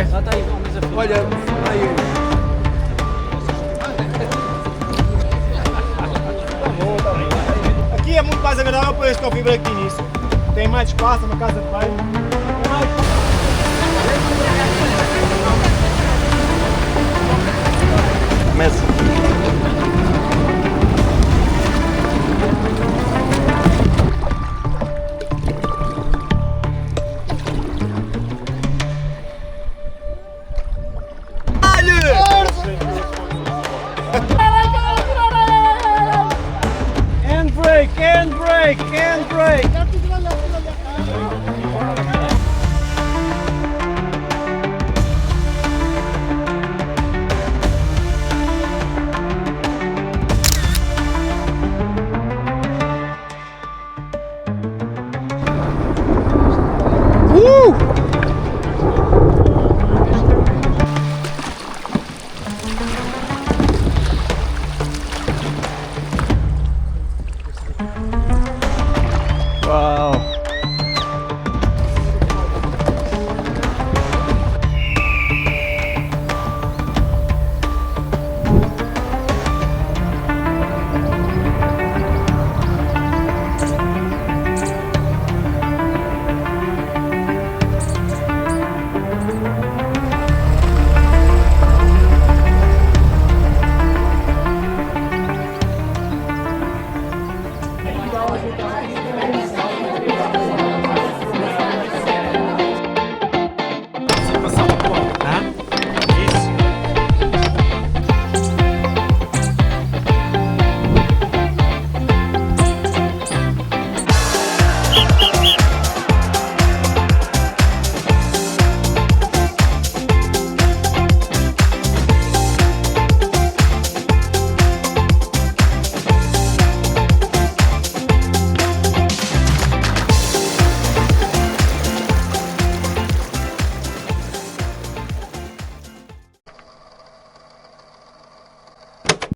É. Lá está aí, vamos a Olha, aí. Aqui é muito mais agradável para este coffee break de início. Tem mais espaço, uma casa de banho. Começa. Handbrake, handbrake, handbrake.